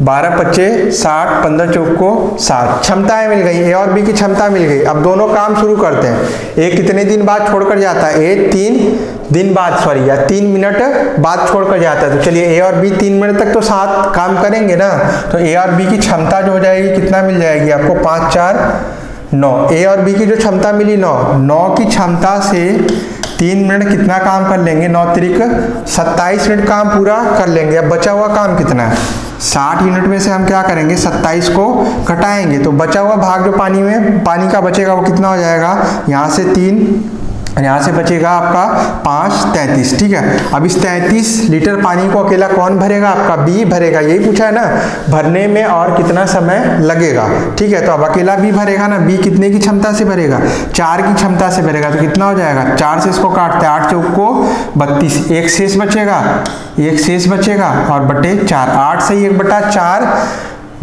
[SPEAKER 1] 12 पच्चे 60, 15 चौक को 60, क्षमताएं मिल गई, ए और बी की क्षमता मिल गई। अब दोनों काम शुरू करते हैं। ए कितने दिन बाद छोड़कर जाता है? ए 3 दिन बाद, सॉरी या 3 मिनट बाद छोड़कर जाता है। तो चलिए ए और बी 3 मिनट तक तो साथ काम करेंगे ना, तो ए और बी की क्षमता जो हो जाएगी कितना मिल जाएगी आपको? 5 4 9। ए और बी की जो क्षमता मिली 9 की क्षमता से 3 मिनट कितना काम कर लेंगे? 9 त्रिक 27 मिनट काम पूरा कर लेंगे। अब बचा हुआ काम कितना है? 60 यूनिट में से हम क्या करेंगे? 27 को घटाएंगे, तो बचा हुआ भाग जो पानी का बचेगा वो कितना हो जाएगा? यहाँ से 3, यहाँ से बचेगा आपका 5 33। ठीक है, अब इस 33 लीटर पानी को अकेला कौन भरेगा? आपका बी भरेगा। यही पूछा है ना, भरने में और कितना समय लगेगा। ठीक है, तो अब अकेला बी भरेगा ना। बी कितने की क्षमता से भरेगा? 4 की क्षमता से भरेगा। तो कितना हो जाएगा? 4 से इसको काटते हैं, 8 चौक को 32, एक शेष बचेगा और बटे 4, 8 से 1/4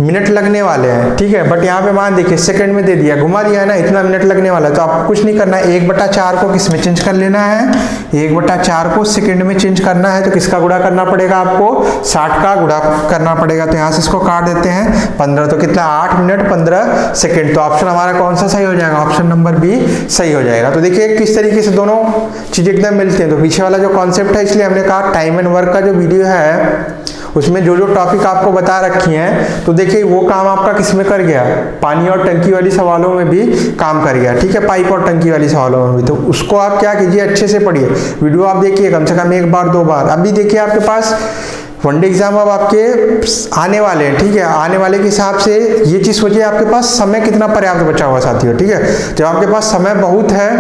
[SPEAKER 1] मिनट लगने वाले हैं। ठीक है, बट यहाँ पे मान देखिए सेकंड में दे दिया, घुमा दिया ना, इतना मिनट लगने वाला है। तो आपको कुछ नहीं करना है, 1/4 को किस में चेंज कर लेना है? 1/4 को सेकंड में चेंज करना है। तो किसका गुणा करना पड़ेगा आपको? 60 का गुणा करना पड़ेगा। तो यहाँ से इसको काट देते हैं 15, तो कितना? 8 मिनट 15 सेकेंड। तो ऑप्शन हमारा कौन सा सही हो जाएगा? ऑप्शन नंबर बी सही हो जाएगा। तो देखिए किस तरीके से दोनों चीज एकदम मिलती हैं। तो पीछे वाला जो कॉन्सेप्ट है, इसलिए हमने कहा टाइम एंड वर्क का जो वीडियो है उसमें जो टॉपिक आपको बता रखी हैं, तो देखिए वो काम आपका किस में कर गया? पानी और टंकी वाली सवालों में भी काम कर गया। ठीक है, पाइप और टंकी वाली सवालों में भी। तो उसको आप क्या कीजिए, अच्छे से पढ़िए, वीडियो आप देखिए कम से कम 1 बार 2 बार। अभी देखिए आपके पास वनडे एग्जाम अब आपके आने वाले हैं। ठीक है, आने वाले के हिसाब से ये चीज सोचिए आपके पास समय कितना पर्याप्त बचा हुआ साथियों। ठीक है, जब आपके पास समय बहुत है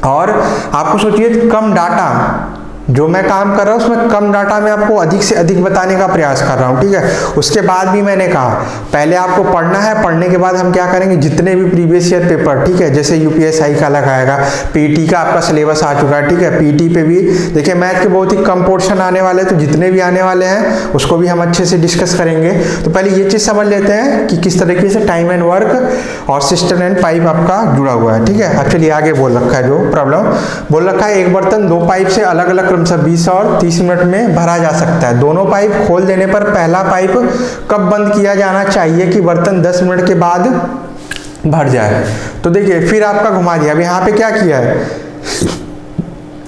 [SPEAKER 1] और आपको सोचिए कम डाटा, जो मैं काम कर रहा हूँ उसमें कम डाटा में आपको अधिक से अधिक बताने का प्रयास कर रहा हूँ। ठीक है, उसके बाद भी मैंने कहा पहले आपको पढ़ना है, पढ़ने के बाद हम क्या करेंगे? जितने भी प्रीवियस ईयर पेपर, ठीक है, जैसे यूपीएसआई का अलग आएगा, पीटी का आपका सिलेबस आ चुका है। ठीक है, पीटी पे भी देखिए मैथ के बहुत ही कम पोर्शन आने वाले हैं, तो जितने भी आने वाले हैं उसको भी हम अच्छे से डिस्कस करेंगे। तो पहले ये चीज समझ लेते हैं कि किस तरीके से टाइम एंड वर्क और सिस्टम एंड पाइप आपका जुड़ा हुआ है। ठीक है, एक्चुअली आगे बोल रखा है, जो प्रॉब्लम बोल रखा है, एक बर्तन 2 पाइप से अलग अलग क्रम से 20 और 30 मिनट में भरा जा सकता है। दोनों पाइप खोल देने पर पहला पाइप कब बंद किया जाना चाहिए कि बर्तन 10 मिनट के बाद भर जाए? तो देखिए फिर आपका घुमा दिया। अब यहाँ पे क्या किया है,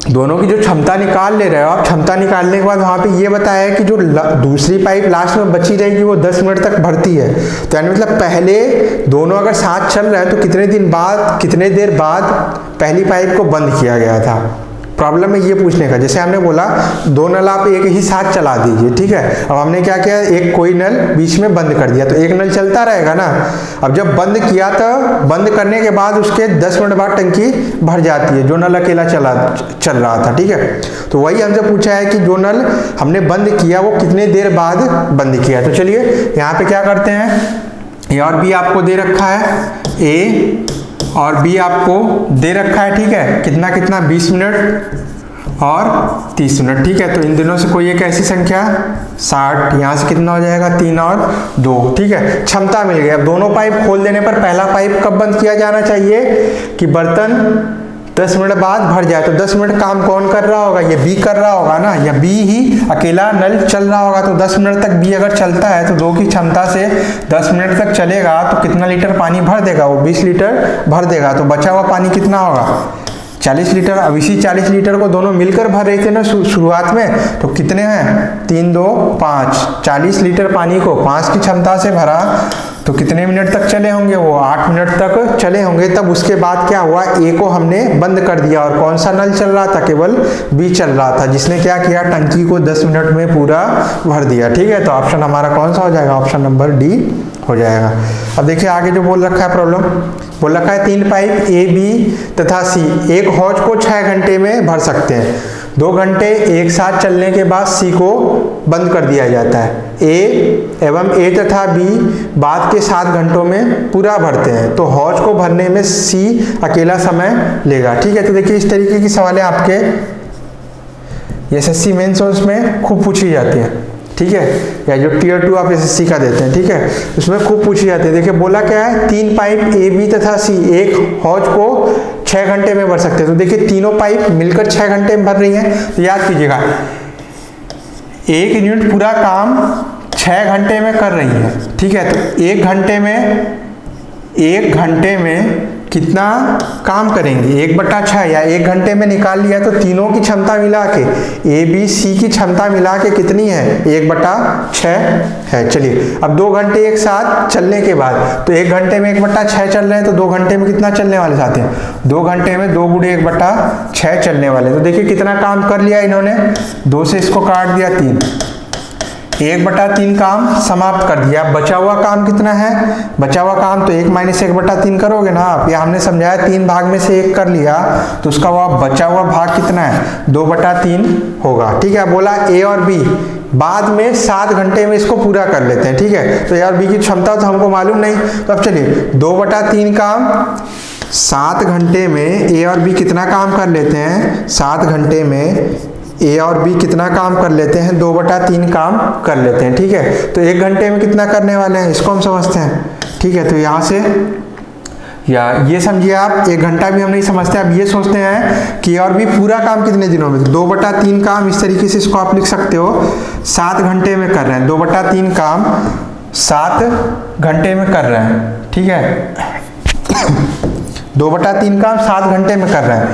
[SPEAKER 1] दोनों की जो क्षमता निकाल ले रहे हो आप, क्षमता निकालने के बाद वहां पे ये बताया है कि जो दूसरी पाइप लास्ट में बची रहेगी वो 10 मिनट तक भरती है। तो यानी मतलब पहले दोनों अगर साथ चल रहे हैं तो कितने देर बाद पहली पाइप को बंद किया गया था? प्रॉब्लम है ये पूछने का। जैसे हमने बोला 2 नल आप एक ही साथ चला दीजिए। ठीक है, अब हमने क्या किया, एक कोई नल बीच में बंद कर दिया, तो एक नल चलता रहेगा ना। अब जब बंद किया तो बंद करने के बाद उसके 10 मिनट बाद टंकी भर जाती है, जो नल अकेला चल रहा था। ठीक है, तो वही हमसे पूछा है कि जो नल हमने बंद किया वो कितने देर बाद बंद किया। तो चलिए यहाँ पे क्या करते हैं, ए और बी आपको दे रखा है, ए और बी आपको दे रखा है। ठीक है, कितना 20 मिनट और 30 मिनट। ठीक है, तो इन दिनों से कोई एक ऐसी संख्या 60, यहाँ से कितना हो जाएगा 3 और 2। ठीक है, क्षमता मिल गई। अब दोनों पाइप खोल देने पर पहला पाइप कब बंद किया जाना चाहिए कि बर्तन 10 मिनट बाद भर जाए। तो 10 मिनट काम कौन कर रहा होगा? ये बी कर रहा होगा ना, या बी ही अकेला नल चल रहा होगा। तो 10 मिनट तक बी अगर चलता है तो 2 की क्षमता से 10 मिनट तक चलेगा तो कितना लीटर पानी भर देगा? वो 20 लीटर भर देगा। तो बचा हुआ पानी कितना होगा? 40 लीटर। अब इसी 40 लीटर को दोनों मिलकर भर रहे थे ना शुरुआत में, तो कितने हैं? 3 2 5, 40 लीटर पानी को 5 की क्षमता से भरा, तो कितने मिनट तक चले होंगे? वो 8 मिनट तक चले होंगे। तब उसके बाद क्या हुआ, ए को हमने बंद कर दिया और कौन सा नल चल रहा था? केवल बी चल रहा था, जिसने क्या किया, टंकी को 10 मिनट में पूरा भर दिया। ठीक है, तो ऑप्शन हमारा कौन सा हो जाएगा? ऑप्शन नंबर डी हो जाएगा। अब देखिए आगे जो बोल रखा है, प्रॉब्लम बोल रखा है 3 पाइप ए बी तथा सी एक हौज को 6 घंटे में भर सकते हैं। 2 घंटे एक साथ चलने के बाद सी को बंद कर दिया जाता है। ए तथा बी बाद के 7 घंटों में पूरा भरते हैं, तो हौज को भरने में सी अकेला समय लेगा। ठीक है, तो देखिए इस तरीके की सवालें आपके एसएससी मेंस में खूब पूछी जाती है। ठीक है, या जो टियर 2 आप एसएससी का देते हैं, ठीक है, उसमें खूब पूछी जाती है। देखिए बोला क्या है, 3 पाइप ए बी तथा सी एक हौज को 6 घंटे में भर सकते हैं। तो देखिए तीनों पाइप मिलकर 6 घंटे में भर रही हैं। तो याद कीजिएगा 1 यूनिट पूरा काम 6 घंटे में कर रही है, ठीक है। तो एक घंटे में कितना काम करेंगे, 1/6 या 1 घंटे में निकाल लिया तो तीनों की क्षमता मिला के ABC की क्षमता मिला के कितनी है, 1/6 है। चलिए अब 2 घंटे एक साथ चलने के बाद, तो 1 घंटे में 1/6 चल रहे हैं, तो 2 घंटे में कितना चलने वाले साथी हैं, 2 घंटे में 2 × 1/6 चलने वाले। तो देखिए कितना काम कर लिया इन्होंने, 2 से इसको काट दिया 3, 1/3 काम समाप्त कर दिया। बचा हुआ काम कितना है, बचा हुआ काम तो 1 - 1/3 करोगे ना आप, या हमने समझाया 3 भाग में से 1 कर लिया, तो उसका वो बचा हुआ भाग कितना है, 2/3 होगा, ठीक है। बोला A और B बाद में 7 घंटे में इसको पूरा कर लेते हैं, ठीक है। तो A और B की क्षमता तो हमको मालूम नहीं, तो अब चलिए 2/3 काम 7 घंटे में A और B कितना काम कर लेते हैं, 7 घंटे में A और B कितना काम कर लेते हैं, 2/3 काम कर लेते हैं, ठीक है। तो 1 घंटे में कितना करने वाले हैं, इसको हम समझते हैं, ठीक है। तो यहाँ से या ये समझिए आप, 1 घंटा भी हम नहीं समझते, आप ये सोचते हैं कि A और B पूरा काम कितने दिनों में, 2/3 काम, इस तरीके से इसको आप लिख सकते हो, 7 घंटे में कर रहे हैं, 2/3 काम 7 घंटे में कर रहे हैं, ठीक है। 2/3 काम 7 घंटे में कर रहे हैं,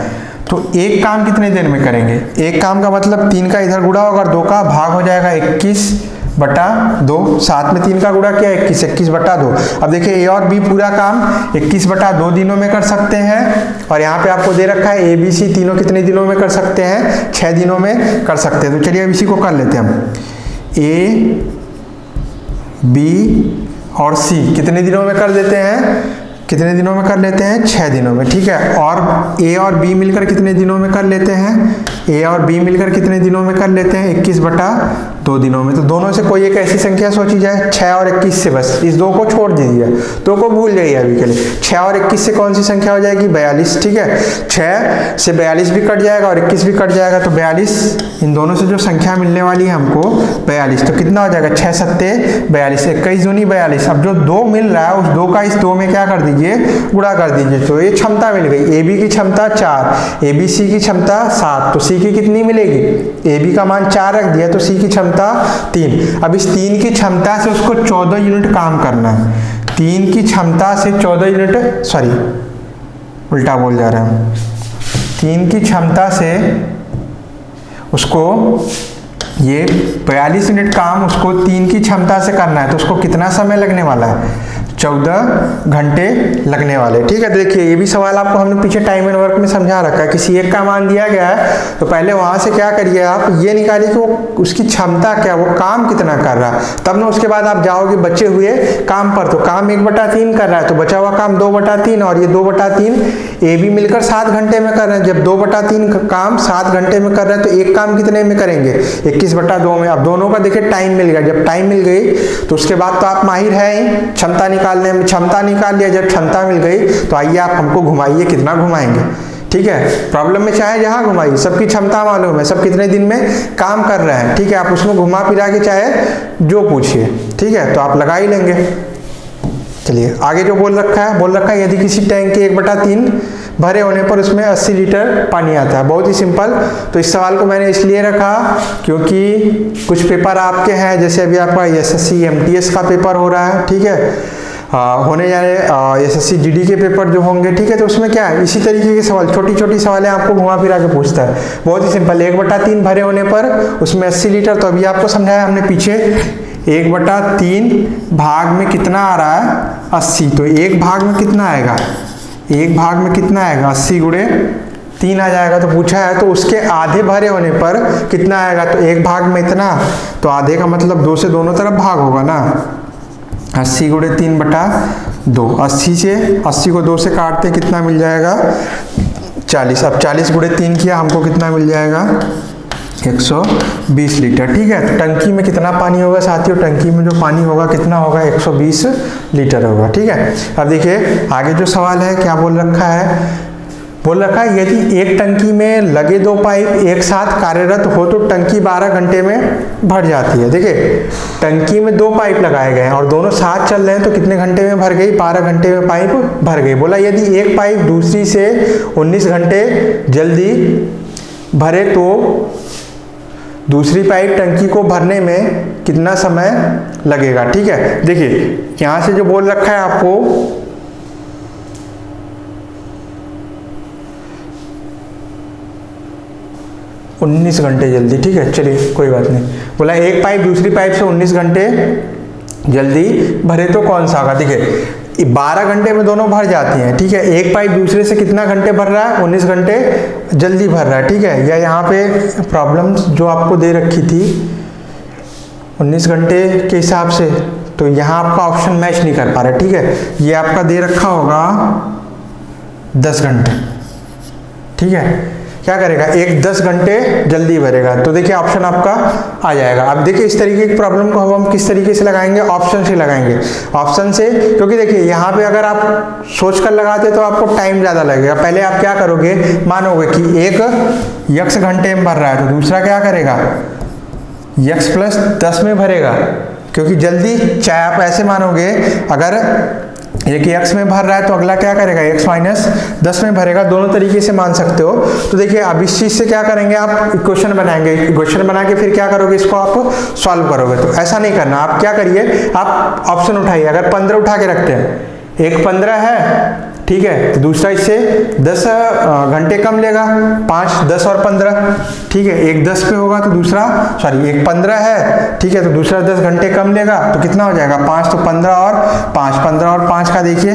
[SPEAKER 1] तो एक काम कितने देर में करेंगे, एक काम का मतलब 3 का इधर गुणा होगा, 2 का भाग हो जाएगा, 21/2, 7 में 3 का गुणा किया 21, 21/2। अब देखिए A और B पूरा काम 21/2 दिनों में कर सकते हैं, और यहाँ पे आपको दे रखा है ABC तीनों कितने दिनों में कर सकते हैं, 6 दिनों में कर सकते हैं। तो चलिए अब इसी को कर लेते हैं हम, A, B और C कितने दिनों में कर देते हैं, कितने दिनों में कर लेते हैं, 6 दिनों में, ठीक है। और A और B मिलकर कितने दिनों में कर लेते हैं, A और B मिलकर कितने दिनों में कर लेते हैं, 21/2 दिनों में। तो दोनों से कोई एक ऐसी संख्या सोची जाए, 6 और 21 से, बस इस 2 को छोड़ दीजिए, 2 को भूल जाइए अभी के लिए। 6 और 21 से कौन सी संख्या हो जाएगी, 42, ठीक है। 6 से 42 भी कट जाएगा और 21 भी कट जाएगा, तो 42, इन दोनों से जो संख्या मिलने वाली है हमको 42, तो कितना हो जाएगा, 6 × 7 = 42, 21 दूनी 42। अब जो 2 मिल रहा है उस 2 का इस 2 में क्या कर दीजिए, गुणा कर दीजिए, तो ये क्षमता मिल गई। AB की क्षमता 4, ABC की क्षमता 7, तो C की कितनी मिलेगी, AB का मान 4 रख दिया, तो C की क्षमता 3। अब इस 3 की क्षमता से उसको 14 यूनिट काम करना है, 3 की क्षमता से 14 यूनिट, सॉरी उल्टा बोल जा रहा हूं, 3 की क्षमता से उसको ये 42 यूनिट काम उसको 3 की क्षमता से करना है, तो उसको कितना समय लगने वाला है, 14 घंटे लगने वाले, ठीक है। देखिए ये भी सवाल आपको हमने पीछे टाइम एंड वर्क में समझा रखा है, किसी एक का मान दिया गया है, तो पहले वहां से क्या करिए आप, ये निकालिए कि वो उसकी क्षमता क्या, वो काम कितना कर रहा है, तब ना उसके बाद आप जाओगे बचे हुए काम पर। तो काम 1/3 कर रहा है, तो बचा हुआ काम 2/3, और ये 2/3 AB मिलकर 7 घंटे में कर रहे हैं। जब 2/3 काम 7 घंटे में कर रहे हैं, तो एक काम कितने में करेंगे, 21/2 में। अब दोनों का देखिए टाइम मिल गया, जब टाइम मिल गई तो उसके बाद तो आप माहिर है ही क्षमता निकालने में, क्षमता निकाल लिया, जब क्षमता मिल गई तो आइए आप हमको घुमाइए, कितना घुमाएंगे, ठीक है। प्रॉब्लम में चाहे जहां घुमाइए, सबकी क्षमता मालूम है, सब कितने दिन में काम कर रहे हैं, ठीक है। आप उसमें घुमा फिरा के चाहे जो पूछिए, ठीक है, तो आप लगा ही लेंगे। चलिए आगे जो बोल रखा है यदि किसी टैंक के 1/3 भरे होने पर उसमें 80 लीटर पानी आता है। बहुत ही सिंपल। तो इस सवाल को मैंने इसलिए रखा क्योंकि कुछ पेपर आपके हैं, जैसे अभी आपका SSC MTS का पेपर हो रहा है, ठीक है, होने जा रहे SSC GD के पेपर जो होंगे, ठीक है। तो उसमें क्या है, इसी तरीके के सवाल, छोटी छोटी सवालें आपको घुमा फिरा के पूछता है। बहुत ही सिंपल, 1/3 भरे होने पर उसमें 80 लीटर, तो अभी आपको समझाया हमने पीछे, 1/3 भाग में कितना आ रहा है, 80, तो एक भाग में कितना आएगा, एक भाग में कितना आएगा, 80 × 3 आ जाएगा। तो पूछा है तो उसके आधे भरे होने पर कितना आएगा, तो एक भाग में इतना, तो आधे का मतलब 2 से दोनों तरफ भाग होगा ना, 80 × 3/2, 80 को 2 से काटते कितना मिल जाएगा, 40। अब 40 × 3 किया, हमको कितना मिल जाएगा, 120 लीटर, ठीक है। तो टंकी में कितना पानी होगा साथियों, टंकी में जो पानी होगा कितना होगा, 120 लीटर होगा, ठीक है। अब देखिए आगे जो सवाल है क्या बोल रखा है, यदि एक टंकी में लगे 2 पाइप एक साथ कार्यरत हो तो टंकी 12 घंटे में भर जाती है। देखिए टंकी में 2 पाइप लगाए गए हैं और दोनों साथ चल रहे हैं, तो कितने घंटे में भर गई, 12 घंटे में पाइप भर गई। बोला यदि एक पाइप दूसरी से 19 घंटे जल्दी भरे तो दूसरी पाइप टंकी को भरने में कितना समय लगेगा। ठीक है, देखिए यहाँ से जो बोल रखा है आपको 19 घंटे जल्दी। ठीक है, चलिए कोई बात नहीं। बोला एक पाइप दूसरी पाइप से 19 घंटे जल्दी भरे तो कौन सा होगा। देखिए 12 घंटे में दोनों भर जाती हैं। ठीक है, एक पाइप दूसरे से कितना घंटे भर रहा है, 19 घंटे जल्दी भर रहा है। ठीक है, या यहाँ पे प्रॉब्लम जो आपको दे रखी थी 19 घंटे के हिसाब से, तो यहाँ आपका ऑप्शन मैच नहीं कर पा रहा। ठीक है, ये आपका दे रखा होगा 10 घंटे। ठीक है, क्या करेगा, एक 10 घंटे जल्दी भरेगा, तो देखिए ऑप्शन आपका आ जाएगा। अब देखिए इस तरीके की प्रॉब्लम को हम किस तरीके से लगाएंगे, ऑप्शन से लगाएंगे। ऑप्शन से, क्योंकि देखिए यहाँ पे अगर आप सोच कर लगाते तो आपको टाइम ज़्यादा लगेगा। पहले आप क्या करोगे, मानोगे कि एक x घंटे में भर रहा है, तो दूसरा क्या करेगा, x + 10 में भरेगा, क्योंकि जल्दी, चाहे आप ऐसे मानोगे अगर एक x में भर रहा है तो अगला क्या करेगा, x - 10 में भरेगा। दोनों तरीके से मान सकते हो। तो देखिए अब इस चीज़ से क्या करेंगे, आप इक्वेशन बनाएंगे, इक्वेशन बना के फिर क्या करोगे, इसको आप सॉल्व करोगे। तो ऐसा नहीं करना, आप क्या करिए, आप ऑप्शन उठाइए। अगर 15 उठा के रखते हैं, एक 15 है, ठीक है, तो दूसरा इससे 10 घंटे कम लेगा, 5, 10 और 15। ठीक है, एक 10 पे होगा तो दूसरा, सॉरी एक 15 है, ठीक है, तो दूसरा 10 घंटे कम लेगा, तो कितना हो जाएगा, 5, तो 15 और 5, 15 और 5 का देखिए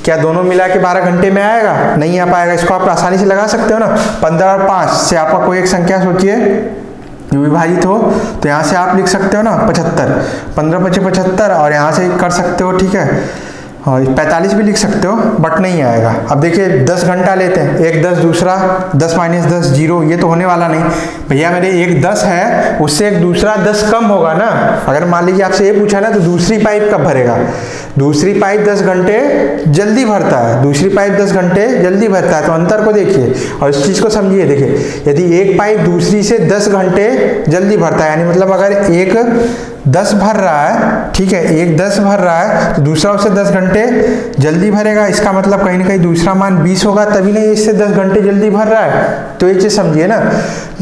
[SPEAKER 1] क्या दोनों मिला के 12 घंटे में आएगा, नहीं आ पाएगा। इसको आप आसानी से लगा सकते हो ना, 15 और 5 से आपका कोई एक संख्या सोचिए जो विभाजित हो, तो यहाँ से आप लिख सकते हो ना 75, 15 × 5 = 75, और यहाँ से कर सकते हो। ठीक है, और 45 भी लिख सकते हो, बट नहीं आएगा। अब देखिए 10 घंटा लेते हैं, एक 10, दूसरा 10 - 10 0, ये तो होने वाला नहीं भैया। मेरे एक 10 है, उससे एक दूसरा 10 कम होगा ना। अगर मान लीजिए आपसे ये पूछा ना, तो दूसरी पाइप कब भरेगा, दूसरी पाइप 10 घंटे जल्दी भरता है, दूसरी पाइप 10 घंटे जल्दी भरता है। तो अंतर को देखिए और इस चीज़ को समझिए। देखिए यदि एक पाइप दूसरी से 10 घंटे जल्दी भरता है, यानी मतलब अगर एक 10 भर रहा है, ठीक है, एक 10 भर रहा है, तो दूसरा उससे 10 घंटे जल्दी भरेगा। इसका मतलब कहीं ना कहीं दूसरा मान 20 होगा, तभी नहीं इससे 10 घंटे जल्दी भर रहा है। तो ये चीज़ समझिए ना,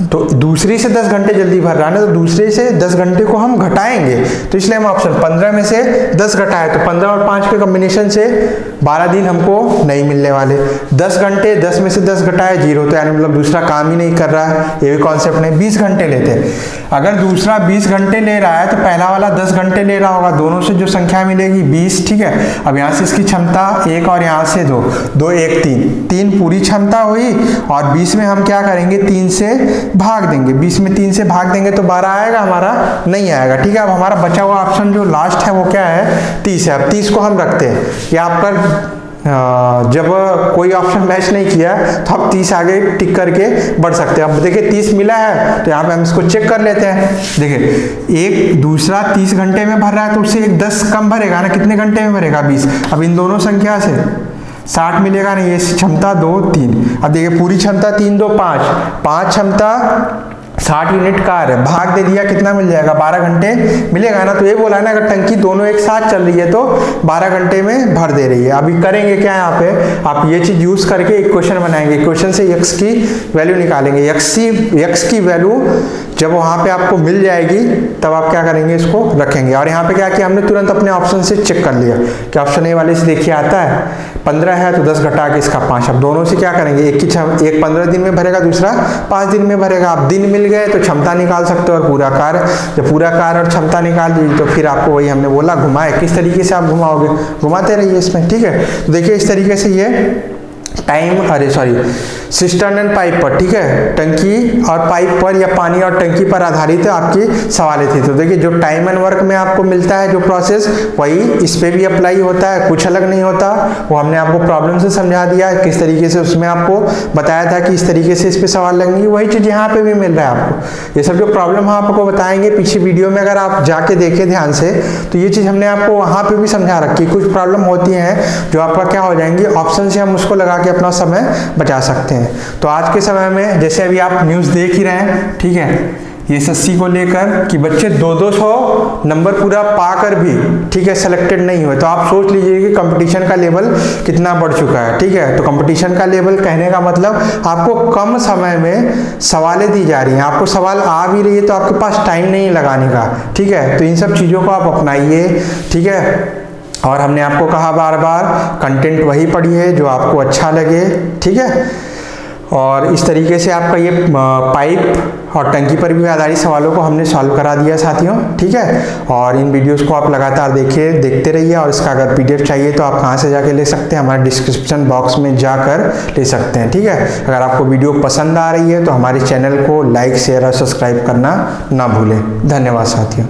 [SPEAKER 1] तो दूसरी से 10 घंटे जल्दी भर रहा है ना, तो दूसरे से 10 घंटे को हम घटाएंगे, तो इसलिए हम ऑप्शन 15 में से 10 घटाए, तो 15 और 5 के कॉम्बिनेशन से 12 दिन हमको नहीं मिलने वाले। 10 घंटे, 10 में से 10 घटाए 0, तो यानी मतलब दूसरा काम ही नहीं कर रहा है, ये भी कॉन्सेप्ट नहीं। 20 घंटे लेते हैं, अगर दूसरा 20 घंटे ले रहा है तो पहला वाला 10 घंटे ले रहा होगा, दोनों से जो संख्या मिलेगी 20। ठीक है, अब यहाँ से इसकी क्षमता 1 और यहाँ से 2, 2 1 3 पूरी क्षमता हुई, और 20 में हम क्या करेंगे, 3 से भाग देंगे। 20 में 3 से भाग देंगे तो 12 आएगा, हमारा नहीं आएगा। ठीक है, अब हमारा बचा हुआ ऑप्शन जो लास्ट है वो क्या है, 30 है। अब 30 को हम रखते हैं, या आपका जब कोई ऑप्शन मैच नहीं किया तो आप 30 आगे टिक करके बढ़ सकते हैं। अब देखिए 30 मिला है, तो यहाँ पे हम इसको चेक कर लेते हैं। देखिए एक दूसरा 30 घंटे में भर रहा है, तो उससे एक 10 कम भरेगा ना, कितने घंटे में भरेगा, 20। अब इन दोनों संख्या से 60 मिलेगा ना, ये क्षमता 2 3। अब देखिए पूरी क्षमता 3 2 5, 5 क्षमता 60 यूनिट कार है, भाग दे दिया, कितना मिल जाएगा, 12 घंटे मिलेगा ना। तो ये बोला ना, अगर टंकी दोनों एक साथ चल रही है तो 12 घंटे में भर दे रही है। अभी करेंगे क्या, यहाँ पे आप ये चीज यूज करके इक्वेशन बनाएंगे, इक्वेशन से x की वैल्यू निकालेंगे। x की वैल्यू जब वहाँ पे आपको मिल जाएगी तब आप क्या करेंगे, इसको रखेंगे। और यहाँ पे क्या किया हमने, तुरंत अपने ऑप्शन से चेक कर लिया कि ऑप्शन ए वाले से देखिए आता है 15 है, तो 10 घटा के इसका 5। अब दोनों से क्या करेंगे, एक 15 दिन में भरेगा, दूसरा 5 दिन में भरेगा। अब दिन मिल गए तो क्षमता निकाल सकते हो और पूरा कार्य। जब पूरा कार्य और क्षमता निकाल दी तो फिर आपको वही हमने बोला घुमाए, किस तरीके से आप घुमाओगे, घुमाते रहिए इसमें। ठीक है, तो देखिए इस तरीके से ये सिस्टर्न एंड पाइप पर, ठीक है, टंकी और पाइप पर या पानी और टंकी पर आधारित है आपकी सवालें थी। तो देखिए जो टाइम एंड वर्क में आपको मिलता है जो प्रोसेस, वही इस पे भी अप्लाई होता है, कुछ अलग नहीं होता। वो हमने आपको प्रॉब्लम से समझा दिया किस तरीके से, उसमें आपको बताया था कि इस तरीके से इस पे सवाल लगेंगे, वही चीज़ यहाँ पे भी मिल रहा है आपको। ये सब जो प्रॉब्लम हम आपको बताएंगे पीछे वीडियो में, अगर आप जाके देखें ध्यान से, तो ये चीज़ हमने आपको वहाँ पे भी समझा रखी। कुछ प्रॉब्लम होती हैं जो आपका क्या हो जाएंगी, ऑप्शन से हम उसको लगा के अपना समय बचा सकते हैं। तो आज के समय में जैसे अभी आप न्यूज़ देख ही रहे हैं, ठीक है, ये एसएससी को लेकर कि बच्चे 200 नंबर पूरा पाकर भी, ठीक है, सेलेक्टेड नहीं हुए। तो आप सोच लीजिए कि कंपटीशन का लेवल कितना बढ़ चुका है, ठीक है। तो कंपटीशन का लेवल कहने का मतलब आपको कम समय में सवालें दी जा रही हैं, आपको सवाल आ भी रही है तो आपके पास टाइम नहीं लगाने का, ठीक है। तो इन सब चीज़ों को आप अपनाइए, ठीक है। और हमने आपको कहा बार बार कंटेंट वही पढ़िए जो आपको अच्छा लगे, ठीक है। और इस तरीके से आपका ये पाइप और टंकी पर भी आधारित सवालों को हमने सॉल्व करा दिया साथियों, ठीक है। और इन वीडियोस को आप लगातार देखते रहिए। और इसका अगर पीडीएफ चाहिए तो आप कहाँ से जाके ले सकते हैं, हमारे डिस्क्रिप्शन बॉक्स में जाकर ले सकते हैं, ठीक है। अगर आपको वीडियो पसंद आ रही है तो हमारे चैनल को लाइक, शेयर और सब्सक्राइब करना ना भूलें। धन्यवाद साथियों।